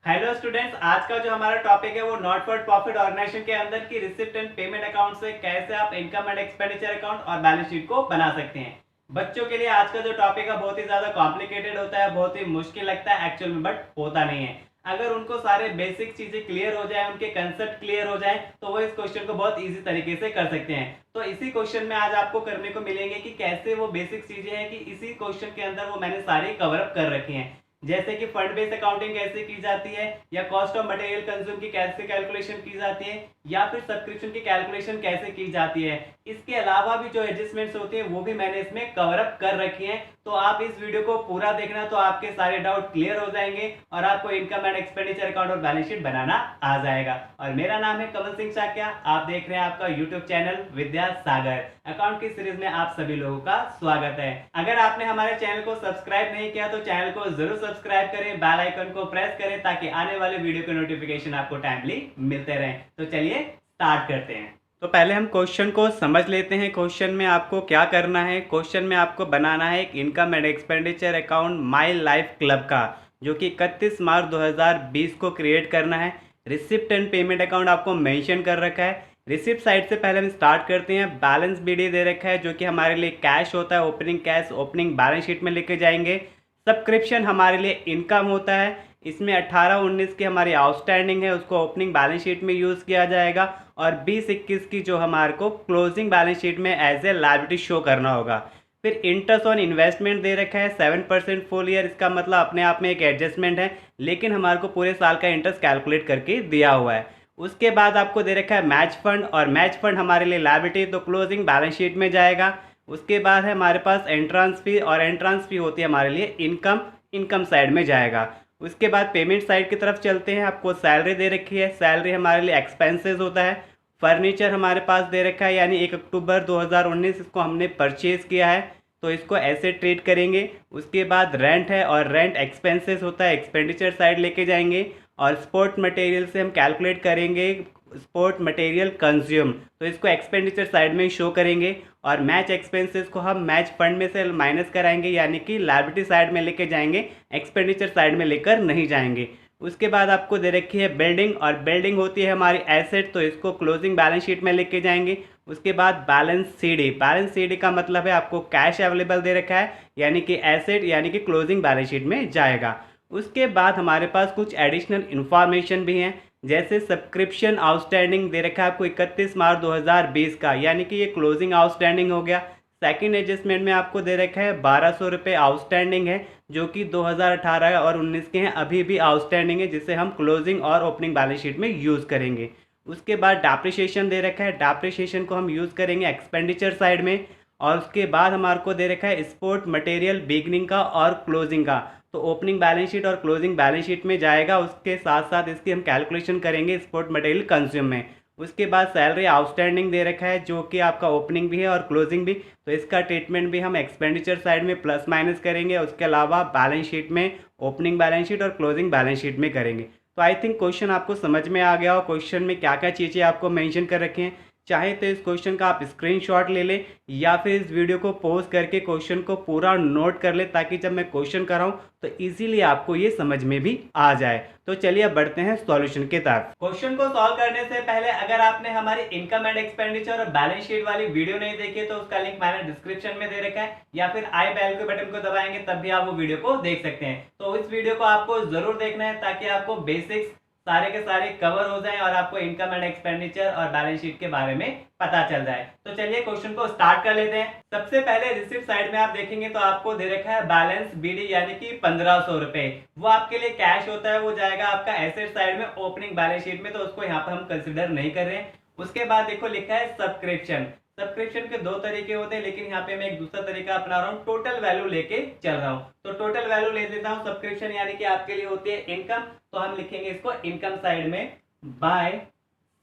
Hello students, आज का जो हमारा टॉपिक है वो नॉट फॉर प्रॉफिट ऑर्गेनाइजेशन के अंदर की रिसिप्ट एंड पेमेंट अकाउंट से कैसे आप इनकम एंड एक्सपेंडिचर अकाउंट और बैलेंस शीट को बना सकते हैं। बच्चों के लिए आज का जो टॉपिक है बहुत ही ज्यादा कॉम्प्लिकेटेड होता है, बहुत ही मुश्किल लगता है एक्चुअल में, बट होता नहीं है। अगर उनको सारे बेसिक चीजें क्लियर हो जाए, उनके कंसेप्ट क्लियर हो जाए, तो वो इस क्वेश्चन को बहुत इजी तरीके से कर सकते हैं। तो इसी क्वेश्चन में आज आपको करने को मिलेंगे कि कैसे वो बेसिक चीजें हैं कि इसी क्वेश्चन के अंदर वो मैंने सारी कवर अप कर रखी हैं। जैसे कि फंड बेस्ड अकाउंटिंग कैसे की जाती है, या कॉस्ट ऑफ मटेरियल कंज्यूम की कैसे कैलकुलेशन की जाती है, या फिर सब्सक्रिप्शन की कैलकुलेशन कैसे की जाती है। इसके अलावा भी जो एडजस्टमेंट्स होती हैं वो भी मैंने इसमें कवर अप कर रखी हैं। तो आप इस वीडियो को पूरा देखना, तो आपके सारे डाउट क्लियर हो जाएंगे और आपको इनकम एंड एक्सपेंडिचर अकाउंट और बैलेंस शीट बनाना आ जाएगा। और मेरा नाम है कमल सिंह चाक्या, आप देख रहे हैं आपका YouTube channel Vidya Sagar. Account की सीरीज में आप सभी लोगों का स्वागत है। अगर आपने हमारे चैनल को सब्सक्राइब नहीं किया तो चैनल को जरूर सब्सक्राइब करें, बेल आइकन को प्रेस करें ताकि आने वाले वीडियो के नोटिफिकेशन आपको टाइमली मिलते रहें। तो चलिए स्टार्ट करते हैं। तो पहले हम क्वेश्चन को समझ लेते हैं। क्वेश्चन में आपको क्या करना है, क्वेश्चन में आपको बनाना है एक income and expenditure account my life club का, जो कि 31 मार्च 2020 को क्रिएट करना है। रिसिप्ट एंड पेमेंट अकाउंट आपको मेंशन कर रखा है। रिसिप्ट साइड से पहले हम स्टार्ट करते हैं। बैलेंस बीडी दे रखा है जो कि हमारे लिए कैश होता है, opening cash opening balance sheet में लेके जाएंगे। सब्सक्रिप्शन हमारे लिए इनकम होता है, इसमें 18-19 की हमारी आउटस्टैंडिंग है, उसको ओपनिंग बैलेंस शीट में यूज़ किया जाएगा। और 20-21 की जो हमारे को क्लोजिंग बैलेंस शीट में एज ए लायबिलिटी शो करना होगा। फिर इंटरेस्ट ऑन इन्वेस्टमेंट दे रखा है 7% फुल ईयर। इसका मतलब अपने आप में एक एडजस्टमेंट है, लेकिन हमारे को पूरे साल का इंटरेस्ट कैलकुलेट करके दिया हुआ है। उसके बाद आपको दे रखा है मैच फंड, और मैच फंड हमारे लिए लायबिलिटी, तो क्लोजिंग बैलेंस शीट में जाएगा। उसके बाद है हमारे पास एंट्रांस फी, और एंट्रांस फी होती है हमारे लिए इनकम, इनकम साइड में जाएगा। उसके बाद पेमेंट साइड की तरफ चलते हैं। आपको सैलरी दे रखी है, सैलरी हमारे लिए एक्सपेंसेस होता है। फर्नीचर हमारे पास दे रखा है, यानी 1 अक्टूबर 2019 इसको हमने परचेज किया है, तो इसको ऐसे ट्रीट करेंगे। उसके बाद रेंट है, और रेंट एक्सपेंसेस होता है, एक्सपेंडिचर साइड लेके जाएंगे। और स्पोर्ट मटेरियल से हम कैलकुलेट करेंगे स्पोर्ट मटेरियल कंज्यूम, तो इसको एक्सपेंडिचर साइड में शो करेंगे। और मैच एक्सपेंसेस को हम मैच फंड में से माइनस कराएंगे, यानी कि लायबिलिटी साइड में लेके जाएंगे, एक्सपेंडिचर साइड में लेकर नहीं जाएंगे। उसके बाद आपको दे रखी है बिल्डिंग, और बिल्डिंग होती है हमारी एसेट, तो इसको क्लोजिंग बैलेंस शीट में लेके जाएंगे। उसके बाद बैलेंस सीडी, बैलेंस सीडी का मतलब है आपको कैश अवेलेबल दे रखा है, यानी कि एसेट, यानी कि क्लोजिंग बैलेंस शीट में जाएगा। उसके बाद हमारे पास कुछ एडिशनल इंफॉर्मेशन भी हैं, जैसे सब्सक्रिप्शन आउटस्टैंडिंग दे रखा है आपको 31 मार्च 2020 का, यानी कि ये क्लोजिंग आउटस्टैंडिंग हो गया। सेकंड एडजस्टमेंट में आपको दे रखा है 1200 रुपये आउटस्टैंडिंग है, जो कि 2018 और 19 के हैं, अभी भी आउटस्टैंडिंग है, जिसे हम क्लोजिंग और ओपनिंग बैलेंस शीट में यूज़ करेंगे। उसके बाद डेप्रिसिएशन दे रखा है, डेप्रिसिएशन को हम यूज़ करेंगे एक्सपेंडिचर साइड में। और उसके बाद हमारे को दे रखा है स्पोर्ट मटेरियल बिगनिंग का और क्लोजिंग का, तो ओपनिंग बैलेंस शीट और क्लोजिंग बैलेंस शीट में जाएगा। उसके साथ साथ इसकी हम कैलकुलेशन करेंगे स्पोर्ट मटेरियल कंज्यूम में। उसके बाद सैलरी आउटस्टैंडिंग दे रखा है, जो कि आपका ओपनिंग भी है और क्लोजिंग भी, तो इसका ट्रीटमेंट भी हम एक्सपेंडिचर साइड में प्लस माइनस करेंगे। उसके अलावा बैलेंस शीट में ओपनिंग बैलेंस शीट और क्लोजिंग बैलेंस शीट में करेंगे। तो आई थिंक क्वेश्चन आपको समझ में आ गया हो, क्वेश्चन में क्या क्या चीज़ें आपको मेंशन कर रखे हैं। चाहे तो इस क्वेश्चन का आप स्क्रीनशॉट ले लें, या फिर इस वीडियो को पॉज करके क्वेश्चन को पूरा नोट कर ले, ताकि जब मैं क्वेश्चन कराऊं तो इजीली आपको ये समझ में भी आ जाए। तो चलिए अब बढ़ते हैं सॉल्यूशन की तरफ। क्वेश्चन को सॉल्व करने से पहले अगर आपने हमारी इनकम एंड एक्सपेंडिचर और बैलेंस शीट वाली वीडियो नहीं देखी है तो उसका लिंक मैंने डिस्क्रिप्शन में दे रखा है, या फिर आई बेल के बटन को दबाएंगे तब भी आप वो वीडियो को देख सकते हैं। तो इस वीडियो को आपको जरूर देखना है, ताकि आपको बेसिक्स सारे के सारे कवर हो जाएं और आपको इनकम एंड एक्सपेंडिचर और बैलेंस शीट के बारे में पता चल जाए। तो चलिए क्वेश्चन को स्टार्ट कर लेते हैं। सबसे पहले रिसिप्ट साइड में आप देखेंगे तो आपको दे रखा है बैलेंस बीडी, यानी कि 1500 रुपए। वो आपके लिए कैश होता है, वो जाएगा आपका एसेट साइड में ओपनिंग बैलेंस शीट में, तो उसको यहाँ पर हम कंसिडर नहीं कर रहे हैं। उसके बाद देखो लिखा है सब्सक्रिप्शन। सब्सक्रिप्शन के दो तरीके होते हैं, लेकिन यहाँ पे मैं एक दूसरा तरीका अपना रहा हूँ, टोटल वैल्यू लेके चल रहा हूँ। तो टोटल वैल्यू ले लेता हूँ। सब्सक्रिप्शन यानी कि आपके लिए होती है इनकम, तो हम लिखेंगे इसको इनकम साइड में बाय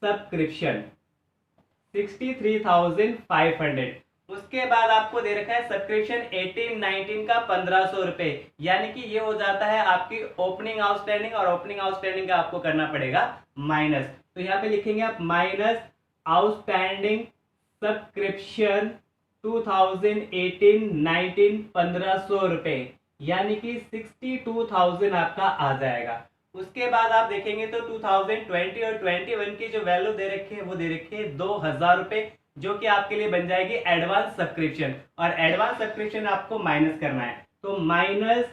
सब्सक्रिप्शन 63,500। उसके बाद आपको दे रखा है सब्सक्रिप्शन 18-19 का 1500 रुपए, यानी कि ये हो जाता है आपकी ओपनिंग आउटस्टैंडिंग, और ओपनिंग आउटस्टैंडिंग का आपको करना पड़ेगा माइनस। तो यहाँ पे लिखेंगे आप माइनस आउटस्टैंडिंग सब्सक्रिप्शन 2018-19 1500 रुपए, यानी कि 62,000 आपका आ जाएगा। उसके बाद आप देखेंगे तो 2020 और 21 की जो वैल्यू दे रखी है वो दे रखी है 2000 रुपए, जो कि आपके लिए बन जाएगी एडवांस सब्सक्रिप्शन। और एडवांस सब्सक्रिप्शन आपको माइनस करना है, तो माइनस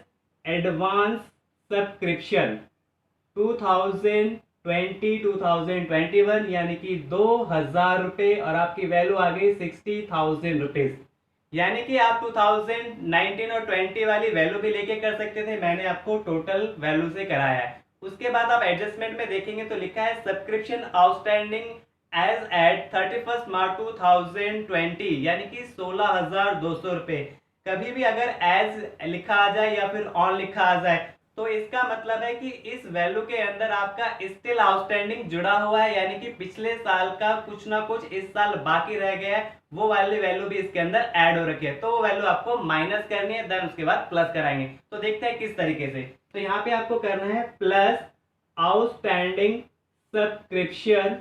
एडवांस सब्सक्रिप्शन 2020-2021 यानी कि 2000 रुपए, और आपकी वैल्यू आ गई 60,000 रुपीज। यानी कि आप 2019 और 20 वाली वैल्यू भी लेके कर सकते थे, मैंने आपको टोटल वैल्यू से कराया है। उसके बाद आप एडजस्टमेंट में देखेंगे तो लिखा है subscription outstanding as eight 31 March 2020 यानी कि 16,200 रुपए। कभी भी अगर एज लिखा आ जाए या फिर ऑन लिखा आ जाए तो इसका मतलब है कि इस वैल्यू के अंदर आपका स्टिल आउटस्टैंडिंग जुड़ा हुआ है, यानी कि पिछले साल का कुछ ना कुछ इस साल बाकी रह गया है, वो वाली वैल्यू भी इसके अंदर ऐड हो रखी है, तो वो वैल्यू आपको माइनस करनी है, देन उसके बाद प्लस कराएंगे। तो देखते हैं किस तरीके से। तो यहाँ पे आपको करना है प्लस आउटस्टैंडिंग सब्सक्रिप्शन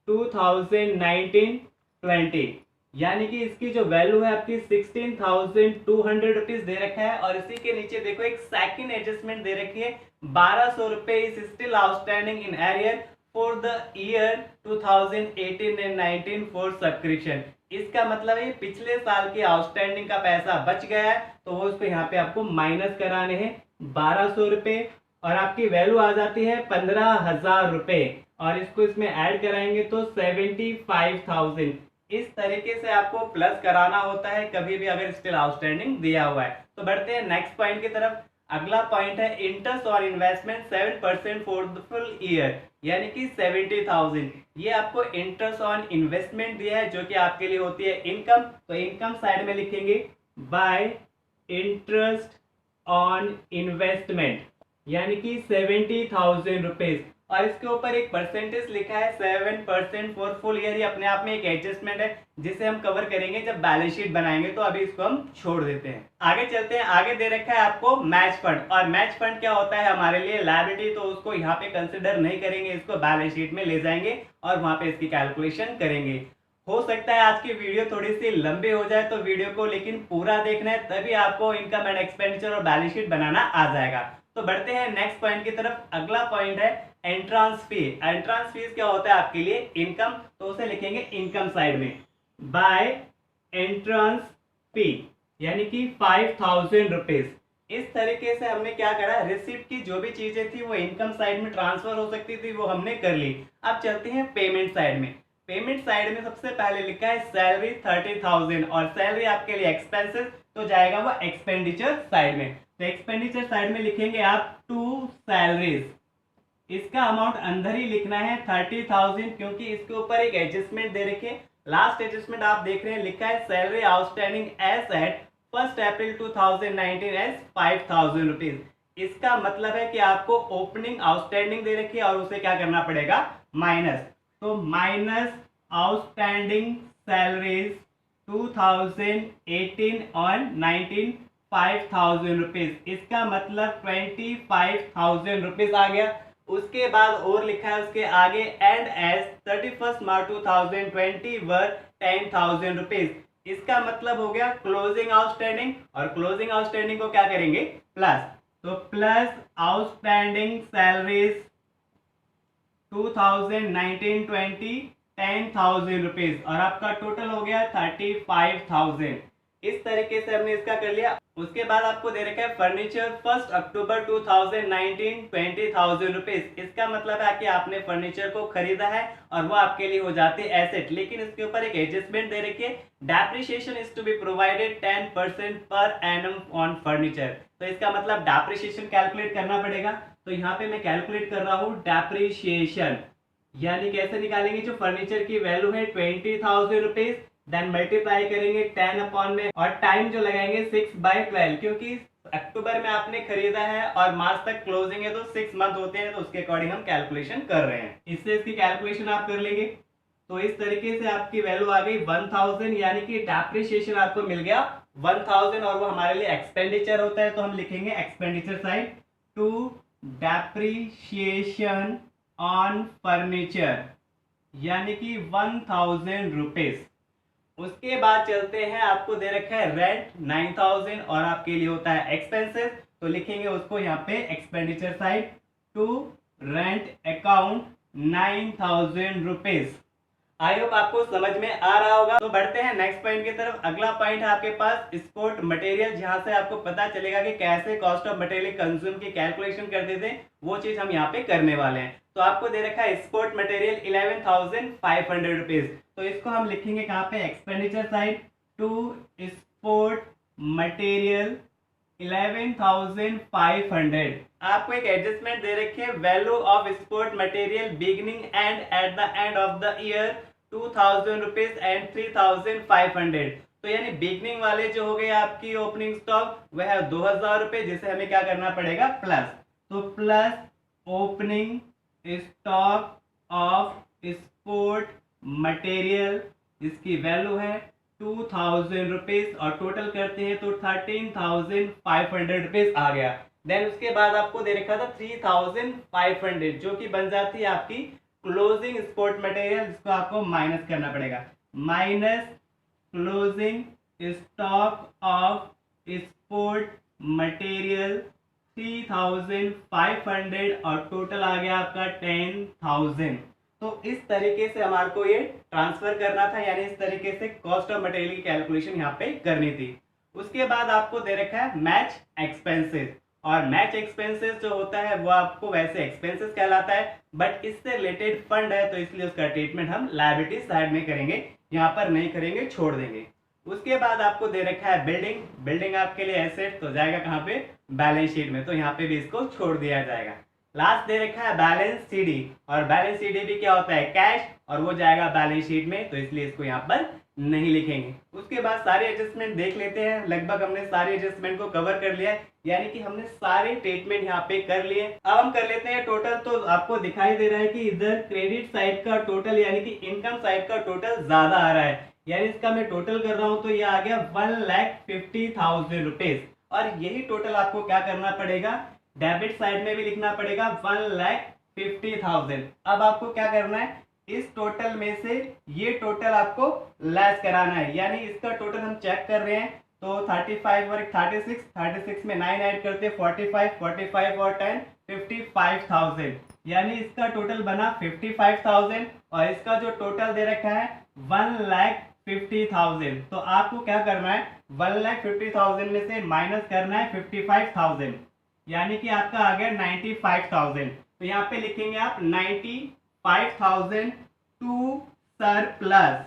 2019-20 यानी कि इसकी जो वैल्यू है आपकी 16,200 रुपीज दे रखा है, और इसी के नीचे देखो एक सेकंड एडजस्टमेंट दे रखी है 1200 रुपए is still outstanding in arrear for the year 2018 and 19 for subscription. इसका मतलब है पिछले साल की आउटस्टैंडिंग का पैसा बच गया है, तो वो उसको यहाँ पे आपको माइनस कराने हैं 1200 रुपए, और आपकी वैल्यू आ जाती है 15,000 रुपए, और इसको इसमें ऐड कराएंगे तो 75,000। इस तरीके से आपको प्लस कराना होता है कभी भी अगर स्टिल आउटस्टैंडिंग दिया हुआ है। तो बढ़ते हैं नेक्स्ट पॉइंट की तरफ। अगला पॉइंट है interest on investment 7% for the full year यानी कि 70,000। ये आपको इंटरेस्ट ऑन इन्वेस्टमेंट दिया है जो कि आपके लिए होती है इनकम, तो इनकम साइड में लिखेंगे बाय इंटरेस्ट ऑन इन्वेस्टमेंट यानी कि 70,000 रुपीज, और इसके ऊपर एक परसेंटेज लिखा है 7% फॉर फुल ईयर। ये अपने आप में एक एडजस्टमेंट है जिसे हम कवर करेंगे जब बैलेंस शीट बनाएंगे, तो अभी इसको हम छोड़ देते हैं। आगे चलते हैं। आगे दे रखा है आपको मैच फंड, और मैच फंड क्या होता है हमारे लिए लायबिलिटी, तो उसको यहाँ पे कंसिडर नहीं करेंगे, इसको बैलेंस शीट में ले जाएंगे और वहां पे इसकी कैलकुलेशन करेंगे। हो सकता है आज की वीडियो थोड़ी सी लंबी हो जाए, तो वीडियो को लेकिन पूरा देखना है, तभी आपको इनकम एंड एक्सपेंडिचर और बैलेंस शीट बनाना आ जाएगा। तो बढ़ते हैं नेक्स्ट पॉइंट की तरफ। अगला पॉइंट है एंट्रांस फी। एंट्रांस फीस क्या होता है आपके लिए इनकम, तो उसे लिखेंगे इनकम साइड में बाय एंट्रांस फी यानी कि 5,000 रुपीज। इस तरीके से हमने क्या करा, रिसिप्ट की जो भी चीजें थी वो इनकम साइड में ट्रांसफर हो सकती थी वो हमने कर ली। अब चलते हैं पेमेंट साइड में। पेमेंट साइड में सबसे पहले लिखा है सैलरी 30,000, और सैलरी आपके लिए एक्सपेंसेस, तो जाएगा वो एक्सपेंडिचर साइड में। तो एक्सपेंडिचर साइड में लिखेंगे आप टू सैलरीज, इसका अमाउंट अंदर ही लिखना है 30,000 क्योंकि इसके ऊपर एक एडजस्टमेंट दे रखिए। लास्ट एडजस्टमेंट आप देख रहे हैं लिखा है सैलरी आउटस्टैंडिंग एज एट 1 अप्रैल 2019 एज 5,000 रुपीज। इसका मतलब है कि आपको ओपनिंग आउटस्टैंडिंग दे रखी है और उसे क्या करना पड़ेगा, माइनस। तो माइनस आउटस्टैंडिंग सैलरीज 2018 और 19 5,000 रुपीज, इसका मतलब 25,000 रुपीज आ गया। उसके बाद और लिखा है उसके आगे and as 31 March 2020 was 10,000 rupees, इसका मतलब हो गया क्लोजिंग आउटस्टैंडिंग, और क्लोजिंग आउटस्टैंडिंग को क्या करेंगे प्लस, तो प्लस आउटस्टैंडिंग सैलरीज 2019-20 10,000 रुपीज, और आपका टोटल हो गया 35,000। इस तरीके से हमने इसका कर लिया। उसके बाद आपको दे रखा है फर्नीचर 1 अक्टूबर 2019 20,000 रुपीज। इसका मतलब है कि आपने फर्नीचर को खरीदा है और वो आपके लिए हो जाती है एसेट, लेकिन इसके ऊपर एक एडजस्टमेंट दे रखी है depreciation is to be provided 10% पर एनम ऑन फर्नीचर। तो इसका मतलब डेप्रिसिएशन कैलकुलेट करना पड़ेगा। तो यहाँ पे मैं कैलकुलेट कर रहा हूँ डेप्रिसिएशन, यानी कैसे निकालेंगे, जो फर्नीचर की वैल्यू है 20,000 रुपीज, देन मल्टीप्लाई करेंगे 10 अपॉन में, और टाइम जो लगाएंगे 6/12 क्योंकि अक्टूबर में आपने खरीदा है और मार्च तक क्लोजिंग है तो 6 मंथ होते हैं, तो उसके अकॉर्डिंग हम कैलकुलेशन कर रहे हैं। इससे इसकी कैलकुलेशन आप कर लेंगे। तो इस तरीके से आपकी वैल्यू आ गई 1,000, यानी कि डेप्रिसिएशन आपको मिल गया 1,000, और वो हमारे लिए एक्सपेंडिचर होता है, तो हम लिखेंगे expenditure side to depreciation on furniture यानी कि 1,000 रुपीज। उसके बाद चलते हैं, आपको दे रखा है रेंट 9,000 और आपके लिए होता है एक्सपेंसेस, तो लिखेंगे उसको यहाँ पे expenditure side to rent account 9,000 rupees. I hope आपको समझ में आ रहा होगा। तो बढ़ते हैं नेक्स्ट पॉइंट की तरफ। अगला पॉइंट है आपके पास स्पोर्ट मटेरियल, जहां से आपको पता चलेगा कि कैसे कॉस्ट ऑफ मटेरियल कंज्यूम की कैलकुलेशन करते थे, वो चीज हम यहाँ पे करने वाले हैं। तो आपको दे रखा है स्पोर्ट मटेरियल 11,500 रुपीज। तो इसको हम लिखेंगे कहाँ पे, expenditure side, to sport material 11,500। आपको एक एडजस्टमेंट दे रखी है, value of sport material beginning and at the end of the year 2,000 rupees and 3,500। तो यानी बिगनिंग वाले जो हो गए आपकी ओपनिंग स्टॉक वह है 2,000 रुपए, जिसे हमें क्या करना पड़ेगा, प्लस। तो plus opening stock of sport material, जिसकी वैल्यू है 2,000 रुपीज, और टोटल करते हैं तो 13,500 रुपीज आ गया। देन उसके बाद आपको दे रखा था 3,500, जो कि बन जाती है आपकी क्लोजिंग स्पोर्ट मटेरियल, जिसको आपको माइनस करना पड़ेगा, minus closing stock of sport material 3,500, और टोटल आ गया आपका 10,000। तो इस तरीके से हमारे को ये ट्रांसफर करना था, यानी इस तरीके से कॉस्ट ऑफ मटेरियल की कैलकुलेशन यहाँ पे करनी थी। उसके बाद आपको दे रखा है मैच एक्सपेंसेस, और मैच एक्सपेंसेस जो होता है वो आपको वैसे एक्सपेंसेस कहलाता है, बट इससे रिलेटेड फंड है, तो इसलिए उसका ट्रीटमेंट हम लायबिलिटी साइड में करेंगे, यहाँ पर नहीं करेंगे, छोड़ देंगे। उसके बाद आपको दे रखा है बिल्डिंग। बिल्डिंग आपके लिए एसेट, तो जाएगा कहाँ पे, बैलेंस शीट में, तो यहाँ पे भी इसको छोड़ दिया जाएगा। लास्ट दे रखा है बैलेंस सीडी, और बैलेंस सीडी भी क्या होता है, कैश, और वो जाएगा बैलेंस शीट में, तो इसलिए इसको यहाँ पर नहीं लिखेंगे। उसके बाद सारे एडजस्टमेंट देख लेते हैं। लगभग हमने सारे एडजस्टमेंट को कवर कर लिया है, यानी कि हमने सारे ट्रीटमेंट यहाँ पे कर लिए। अब हम कर लेते हैं टोटल। तो आपको दिखाई दे रहा है कि इधर क्रेडिट साइड का टोटल, यानी कि इनकम साइड का टोटल ज्यादा आ रहा है, यानी इसका मैं टोटल कर रहा हूँ तो ये आ गया 1,50,000 रुपीज। और यही टोटल आपको क्या करना पड़ेगा, डेबिट साइड में भी लिखना पड़ेगा 1,50,000। अब आपको क्या करना है, इस टोटल में से ये टोटल आपको लेस कराना है, यानी इसका टोटल हम चेक कर रहे हैं, तो 35 और 36, 36 में 9 ऐड करते 45, 45 और 10 55,000, यानी इसका टोटल बना 55,000, और इसका जो टोटल दे रखा है 1,50,000। तो आपको क्या करना है, 1,50,000 में से माइनस करना है 55,000, यानी कि आपका आ गया 95,000। तो यहाँ पे लिखेंगे आप 95,000 टू सरप्लस।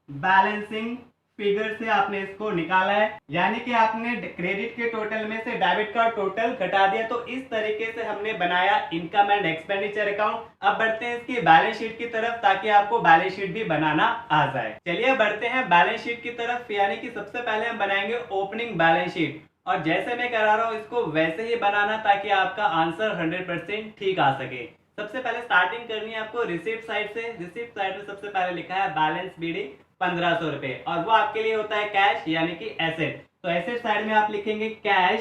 बैलेंसिंग फिगर से आपने इसको निकाला है, यानी कि आपने क्रेडिट के टोटल में से डेबिट का टोटल घटा दिया। तो इस तरीके से हमने बनाया इनकम एंड एक्सपेंडिचर अकाउंट। अब बढ़ते हैं इसकी बैलेंस शीट की तरफ, ताकि आपको बैलेंस शीट भी बनाना आ जाए। चलिए बढ़ते हैं बैलेंस शीट की तरफ, यानी कि सबसे पहले हम बनाएंगे ओपनिंग बैलेंस शीट, और जैसे मैं करा रहा हूँ इसको वैसे ही बनाना, ताकि आपका आंसर 100% ठीक आ सके। सबसे पहले स्टार्टिंग करनी है आपको रिसिप्ट साइड से। रिसिप्ट साइड में सबसे पहले लिखा है बैलेंस बीडी 1,500 रुपए, और वो आपके लिए होता है कैश, यानी कि एसेट। तो एसेट साइड में आप लिखेंगे कैश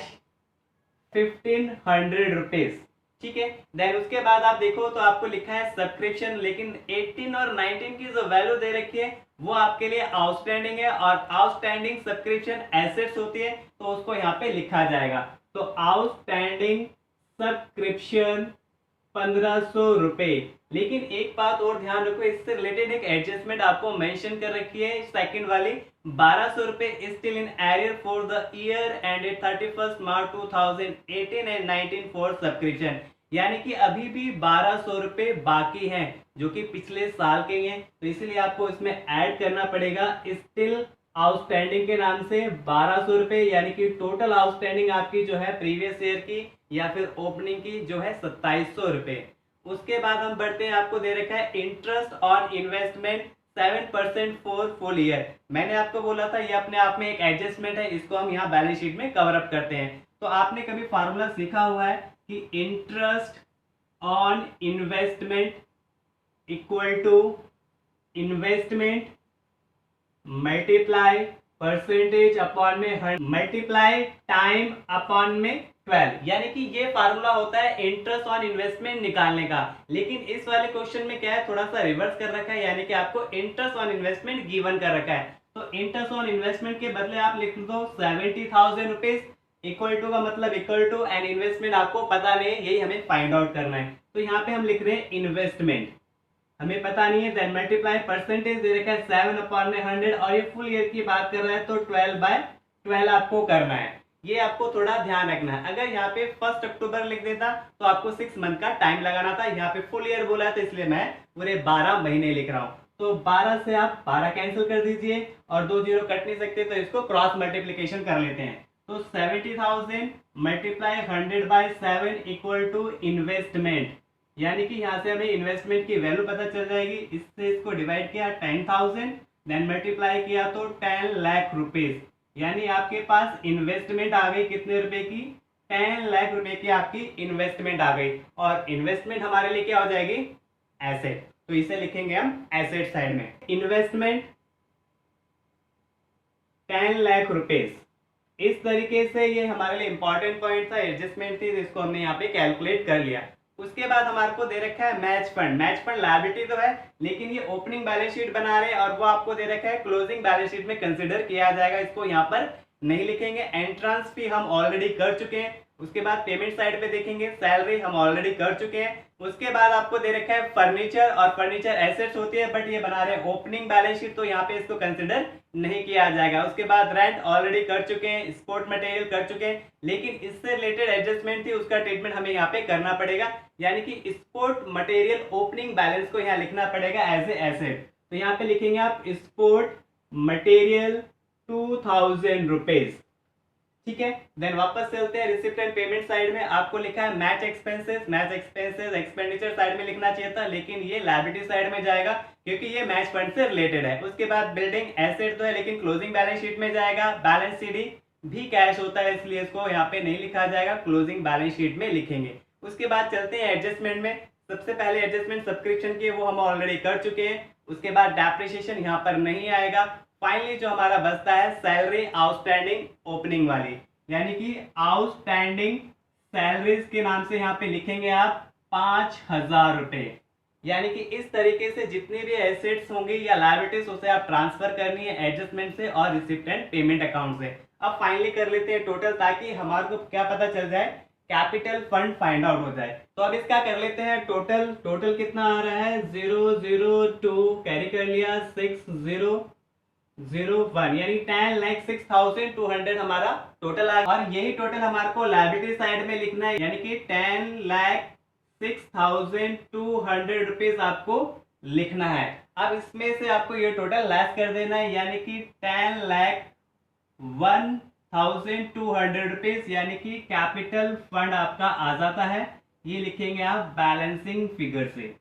1,500 रुपीज, ठीक है। देन उसके बाद आप देखो तो आपको लिखा है सब्सक्रिप्शन, लेकिन 18 और 19 की जो वैल्यू दे रखी है वो आपके लिए आउटस्टैंडिंग है, और आउटस्टैंडिंग सब्सक्रिप्शन एसेट्स होती है, तो उसको यहाँ पे लिखा जाएगा। तो आउटस्टैंडिंग सब्सक्रिप्शन 1,500 रुपए। लेकिन एक बात और ध्यान रखो, इससे रिलेटेड एक एडजस्टमेंट आपको मेंशन कर रखी है, सेकंड वाली 1,200 रुपए still in arrear for the year ended 31 March 2018 and 19 for subscription, यानी कि अभी भी 1,200 रुपए बाकी हैं, जो कि पिछले साल के हैं, तो इसलिए आपको इसमें ऐड करना पड़ेगा स्टिल आउटस्टैंडिंग के नाम से 1,200 रुपए, यानी कि टोटल आउटस्टैंडिंग आपकी जो है प्रीवियस ईयर की या फिर ओपनिंग की जो है 2,700 रुपए। उसके बाद हम बढ़ते हैं, आपको दे रखा है interest on investment 7% for full year. मैंने आपको बोला था ये अपने आप में एक एडजस्टमेंट है, इसको हम यहाँ बैलेंस शीट में कवर अप करते हैं। तो आपने कभी फार्मूला सीखा हुआ है कि interest on investment equal to investment multiply percentage upon में मल्टीप्लाई टाइम अपॉन में 12, यानी कि ये फार्मूला होता है इंटरेस्ट ऑन इन्वेस्टमेंट निकालने का। लेकिन इस वाले क्वेश्चन में क्या है, थोड़ा सा रिवर्स कर रखा है, यानी कि आपको इंटरेस्ट ऑन इन्वेस्टमेंट गिवन कर रखा है। तो इंटरेस्ट ऑन इन्वेस्टमेंट के बदले आप लिख दो 70,000 रुपीज इक्वल टू का मतलब इक्वल टू एंड इन्वेस्टमेंट आपको पता नहीं है, यही हमें फाइंड आउट करना है। तो यहाँ पे हम लिख रहे हैं इन्वेस्टमेंट, हमें पता नहीं है, देन मल्टीप्लाई परसेंटेज दे रखा है 7/100 और ये फुल ईयर की बात कर रहा है तो 12/12 आपको करना है। ये आपको थोड़ा ध्यान रखना है। अगर यहाँ पे 1 अक्टूबर लिख देता तो आपको 6 मंथ का टाइम लगाना था, यहाँ पे फुल ईयर बोला है तो इसलिए मैं पूरे 12 महीने लिख रहा हूँ। तो 12 से आप 12 कैंसिल कर दीजिए और 2 जीरो कट नहीं सकते तो इसको क्रॉस मल्टीप्लीकेशन कर लेते हैं। तो 70,000 मल्टीप्लाई 100/7 इक्वल टू इन्वेस्टमेंट, यानी कि यहाँ से हमें इन्वेस्टमेंट की वैल्यू पता चल जाएगी। इससे इसको डिवाइड किया 10,000 देन मल्टीप्लाई किया तो 10 लाख रुपीज, यानी आपके पास इन्वेस्टमेंट आ गई कितने रुपए की, 10 लाख रुपए की आपकी इन्वेस्टमेंट आ गई। और इन्वेस्टमेंट हमारे लिए क्या हो जाएगी, एसेट, तो इसे लिखेंगे हम एसेट साइड में। इन्वेस्टमेंट 10 लाख रुपीज, इस तरीके से ये हमारे लिए इंपॉर्टेंट पॉइंट था, एडजस्टमेंट थी, इसको हमने यहाँ पे कैलकुलेट कर लिया। उसके बाद हमारे को दे रखा है match fund. Match fund liability तो है लेकिन ये ओपनिंग बैलेंस शीट बना रहे हैं और वो आपको दे रखा है क्लोजिंग बैलेंस शीट में कंसीडर किया जाएगा, इसको यहाँ पर नहीं लिखेंगे। एंट्रेंस फी हम ऑलरेडी कर चुके हैं। उसके बाद पेमेंट साइड पे देखेंगे, सैलरी हम ऑलरेडी कर चुके हैं। उसके बाद आपको दे रखा है फर्नीचर, और फर्नीचर एसेट्स होती है बट ये बना रहे हैं ओपनिंग बैलेंस शीट तो यहाँ पे इसको कंसिडर नहीं किया जाएगा। उसके बाद रेंट ऑलरेडी कर चुके हैं, स्पोर्ट मटेरियल कर चुके हैं, लेकिन इससे रिलेटेड एडजस्टमेंट थी उसका ट्रीटमेंट हमें यहाँ पे करना पड़ेगा, यानी कि स्पोर्ट मटेरियल ओपनिंग बैलेंस को यहाँ लिखना पड़ेगा एज ए एसेट। तो यहाँ पे लिखेंगे आप स्पोर्ट मटेरियल 2,000 रुपीज, ठीक है। देन वापस चलते हैं रिसिप्ट एंड पेमेंट साइड में। आपको लिखा है match expenses, match expenses expenditure side में लिखना चाहिए था लेकिन ये लायबिलिटी साइड में जाएगा क्योंकि ये मैच फंड से रिलेटेड है। उसके बाद बिल्डिंग एसेट तो है लेकिन क्लोजिंग बैलेंस शीट में जाएगा। बैलेंस सीडी भी कैश होता है इसलिए इसको यहाँ पे नहीं लिखा जाएगा, क्लोजिंग बैलेंस शीट में लिखेंगे। उसके बाद चलते हैं एडजस्टमेंट में। सबसे पहले एडजस्टमेंट सब्सक्रिप्शन की वो हम ऑलरेडी कर चुके हैं। उसके बाद डेप्रिसिएशन यहाँ पर नहीं आएगा। फाइनली जो हमारा बचता है सैलरी आउटस्टैंडिंग ओपनिंग वाली, यानी कि आउटस्टैंडिंग सैलरीज के नाम से यहाँ पे लिखेंगे आप 5,000 रुपए। यानी कि इस तरीके से जितनी भी एसेट्स होंगी या लायबिलिटीज उसे आप ट्रांसफर करनी है एडजस्टमेंट से और रिसिप्ट एंड पेमेंट अकाउंट से। अब फाइनली कर लेते हैं टोटल ताकि हमारे को क्या पता चल जाए, कैपिटल फंड फाइंड आउट हो जाए। तो अब इसका कर लेते हैं टोटल कितना आ रहा है 002 कैरी कर लिया 6001 यानी 10,06,200 हमारा टोटल आ गया। और यही टोटल हमारे को लायबिलिटी साइड में लिखना है यानी कि 10,06,200 रुपीज आपको लिखना है। अब इसमें से आपको ये टोटल लेस कर देना है यानी कि 10,01,200 रुपीज यानी कि कैपिटल फंड आपका आ जाता है। ये लिखेंगे आप बैलेंसिंग फिगर से।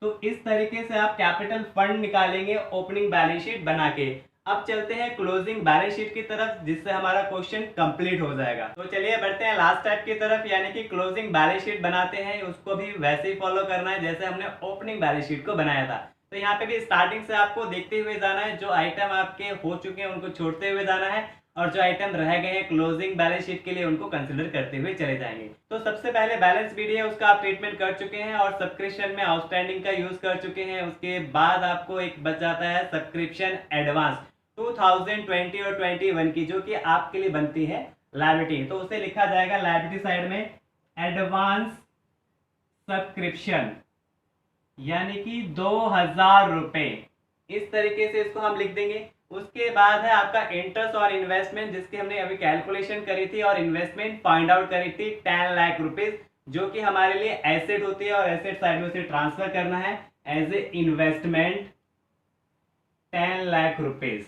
तो इस तरीके से आप कैपिटल फंड निकालेंगे ओपनिंग बैलेंस शीट बना के। अब चलते हैं क्लोजिंग बैलेंस शीट की तरफ जिससे हमारा क्वेश्चन कंप्लीट हो जाएगा। तो चलिए बढ़ते हैं लास्ट स्टेप की तरफ यानी कि क्लोजिंग बैलेंस शीट बनाते हैं। उसको भी वैसे ही फॉलो करना है जैसे हमने ओपनिंग बैलेंस शीट को बनाया था। तो यहाँ पे भी स्टार्टिंग से आपको देखते हुए जाना है, जो आइटम आपके हो चुके हैं उनको छोड़ते हुए जाना है और जो आइटम रह गए हैं क्लोजिंग बैलेंस शीट के लिए उनको कंसिडर करते हुए चले जाएंगे। तो सबसे पहले बैलेंस बीडी है उसका आप ट्रीटमेंट कर चुके हैं और सब्सक्रिप्शन में आउटस्टैंडिंग का यूज कर चुके हैं। उसके बाद आपको एक बच जाता है सब्सक्रिप्शन एडवांस 2020 और 21 की जो कि आपके लिए बनती है लायबिलिटी, तो उसे लिखा जाएगा लायबिलिटी साइड में एडवांस सब्सक्रिप्शन यानी कि 2,000 रुपए। इस तरीके से इसको हम लिख देंगे। उसके बाद है आपका इंटरेस्ट और इन्वेस्टमेंट जिसकी हमने अभी कैलकुलेशन करी थी और इन्वेस्टमेंट फाइंड आउट करी थी 10 लाख रुपीज जो कि हमारे लिए एसेट होती है और एसेट साइड में उसे ट्रांसफर करना है as a investment 10 lakh rupees,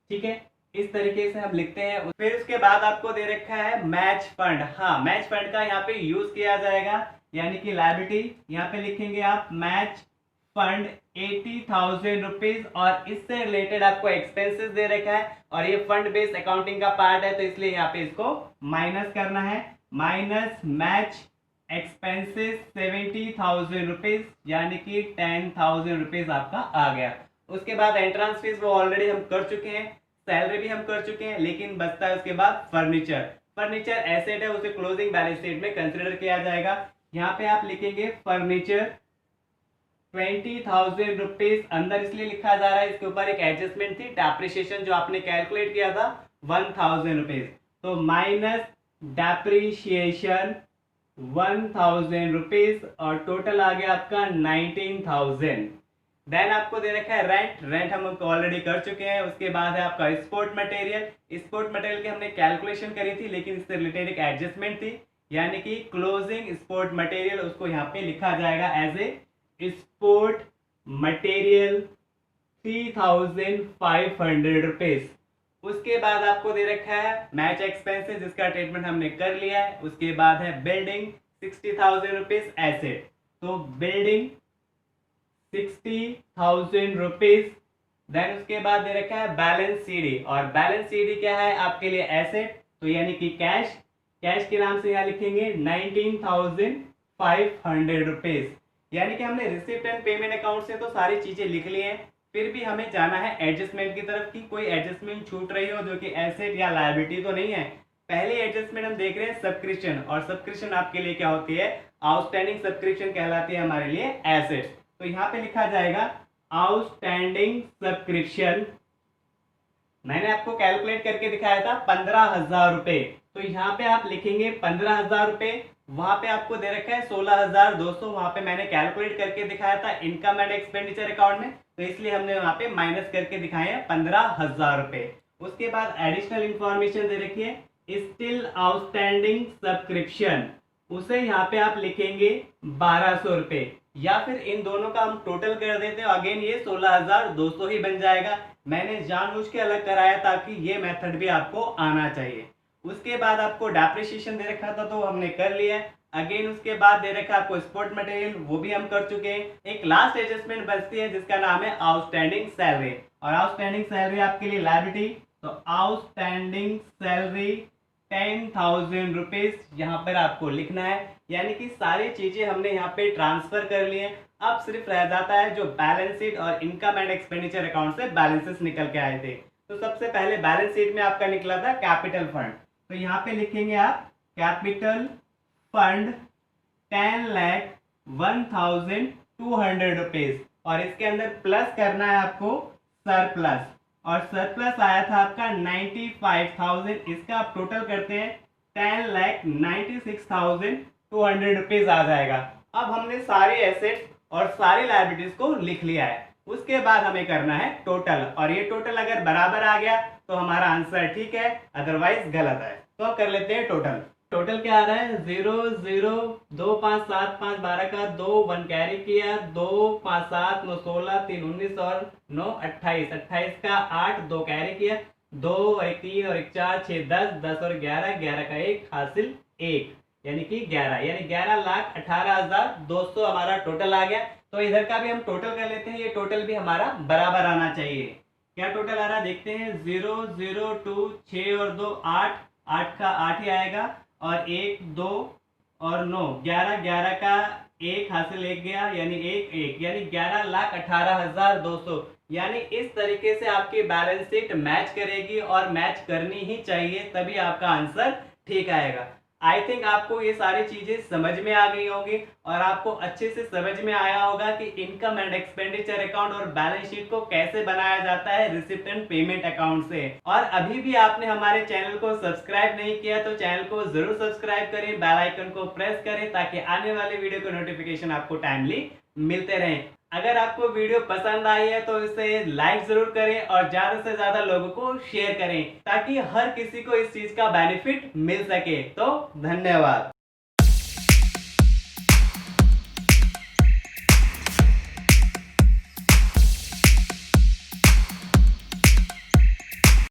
ठीक है। इस तरीके से हम लिखते हैं। फिर उसके बाद आपको दे रखा है मैच फंड। हाँ, मैच फंड का यहाँ पे यूज किया जाएगा यानी कि लायबिलिटी यहाँ पे लिखेंगे आप मैच फंड 80,000 रुपीज और इससे रिलेटेड आपको एक्सपेंसेस दे रखा है और ये फंड बेस्ड अकाउंटिंग का पार्ट है तो इसलिए यहाँ पे इसको माइनस करना है। माइनस मैच एक्सपेंसेस 70,000 रुपीज यानी कि 10,000 रुपीज आपका आ गया। उसके बाद एंट्रेंस फीस वो ऑलरेडी हम कर चुके हैं, सैलरी भी हम कर चुके हैं, लेकिन बचता है उसके बाद फर्नीचर एसेट है उसे क्लोजिंग बैलेंस शीट में कंसिडर किया जाएगा। यहाँ पे आप लिखेंगे फर्नीचर 20,000 रुपीज अंदर इसलिए लिखा जा रहा है इसके ऊपर एक एडजस्टमेंट थी डेप्रिसिएशन जो आपने कैलकुलेट किया था 1,000 रुपीज। तो माइनस डेप्रीशिएशन 1000 रुपीज और टोटल आ गया आपका 19,000। देन आपको दे रखा है रेंट, रेंट हम ऑलरेडी कर चुके हैं। उसके बाद है आपका स्पोर्ट मटेरियल, स्पोर्ट मटेरियल की हमने कैलकुलेशन करी थी लेकिन इससे रिलेटेड एक एडजस्टमेंट थी, यानी कि क्लोजिंग स्पोर्ट मटेरियल उसको यहाँ पे लिखा जाएगा as a sport material 3,500 rupees. उसके बाद आपको दे रखा है मैच एक्सपेंसेस जिसका ट्रीटमेंट हमने कर लिया है। उसके बाद है बिल्डिंग 60,000 रुपीज एसेट, तो बिल्डिंग 60,000 रुपीज। देन उसके बाद दे रखा है बैलेंस सीडी, और बैलेंस सीडी क्या है आपके लिए एसेट, तो यानी कि कैश, कैश के नाम से यहाँ लिखेंगे 19,500 रुपीज। यानी कि हमने रिसिप्ट एंड पेमेंट अकाउंट से तो सारी चीजें लिख ली हैं, फिर भी हमें जाना है एडजस्टमेंट की तरफ कि कोई एडजस्टमेंट छूट रही हो जो कि एसेट या लायबिलिटी तो नहीं है। पहले एडजस्टमेंट हम देख रहे हैं सब्सक्रिप्शन, और सब्सक्रिप्शन आपके लिए क्या होती है, आउटस्टैंडिंग सब्सक्रिप्शन कहलाती है हमारे लिए एसेट्स। तो यहाँ पे लिखा जाएगा आउटस्टैंडिंग सब्सक्रिप्शन, मैंने आपको कैलकुलेट करके दिखाया था 15,000 रुपए, तो यहाँ पे आप लिखेंगे 15,000 रुपए। वहां पे आपको दे रखा है 16,200, वहां पे मैंने कैलकुलेट करके दिखाया था इनकम एंड एक्सपेंडिचर अकाउंट में, तो इसलिए हमने वहां पे माइनस करके दिखाए हैं 15,000 रुपए। उसके बाद एडिशनल इंफॉर्मेशन दे रखी है स्टिल आउटस्टैंडिंग सब्सक्रिप्शन, उसे यहाँ पे आप लिखेंगे 1,200 रुपए, या फिर इन दोनों का हम टोटल कर देते हैं, अगेन ये 16,200 ही बन जाएगा। मैंने जानबूझ के अलग कराया ताकि ये मेथड भी आपको आना चाहिए। उसके बाद आपको डेप्रिसिएशन दे रखा था तो हमने कर लिया है। अगेन उसके बाद दे रखा आपको स्पोर्ट मटेरियल, वो भी हम कर चुके हैं। एक लास्ट एडजस्टमेंट बचती है जिसका नाम है आउटस्टैंडिंग सैलरी, और आउटस्टैंडिंग सैलरी आपके लिए लायबिलिटी, तो आउटस्टैंडिंग सैलरी 10,000 रुपीज यहाँ पर आपको लिखना है। यानी कि सारी चीजें हमने यहाँ पे ट्रांसफर कर लिए हैं। अब सिर्फ रह जाता है जो बैलेंस शीट और इनकम एंड एक्सपेंडिचर अकाउंट से बैलेंसेस निकल के आए थे। तो सबसे पहले बैलेंस शीट में आपका निकला था कैपिटल फंड, तो यहाँ पे लिखेंगे आप कैपिटल फंड 10,01,200 रुपीज, और इसके अंदर प्लस करना है आपको सरप्लस, और सरप्लस आया था आपका 95,000, इसका आप टोटल करते हैं 10,96,200 रुपीज आ जाएगा। अब हमने सारे एसेट्स और सारी लायबिलिटीज को लिख लिया है। उसके बाद हमें करना है टोटल, और ये टोटल अगर बराबर आ गया तो हमारा आंसर ठीक है, अदरवाइज गलत है। तो कर लेते हैं टोटल। टोटल क्या आ रहा है 0 0 2 5 7 5 12 का 2 1 कैरी किया, 2 5 7 9 16 3 19 और 9 28, 28 का 8 2 कैरी किया, 2 और 1 3 और 1 4 6 10 10 और 11 11 का 1 हासिल 1, यानी कि 11, यानी 11,18,200 हमारा टोटल आ गया। तो इधर का भी हम टोटल कर लेते हैं, ये टोटल भी हमारा बराबर आना चाहिए। क्या टोटल आ रहा है देखते हैं, 0 0 2 6 और 2 8, 8 का 8 ही आएगा, और 1 2 और 9 11, 11 का 1 हासिल 1 गया, यानी 1 1, यानी 11,18,200। यानी इस तरीके से आपकी बैलेंस शीट मैच करेगी, और मैच करनी ही चाहिए, तभी आपका आंसर ठीक आएगा। आई थिंक आपको ये सारी चीजें समझ में आ गई होंगी, और आपको अच्छे से समझ में आया होगा कि इनकम एंड एक्सपेंडिचर अकाउंट और बैलेंस शीट को कैसे बनाया जाता है रिसिप्ट एंड पेमेंट अकाउंट से। और अभी भी आपने हमारे चैनल को सब्सक्राइब नहीं किया तो चैनल को जरूर सब्सक्राइब करें, बेल आइकन को प्रेस करें ताकि आने वाले वीडियो के नोटिफिकेशन आपको टाइमली मिलते रहें। अगर आपको वीडियो पसंद आई है तो इसे लाइक जरूर करें और ज्यादा से ज्यादा लोगों को शेयर करें ताकि हर किसी को इस चीज का बेनिफिट मिल सके। तो धन्यवाद।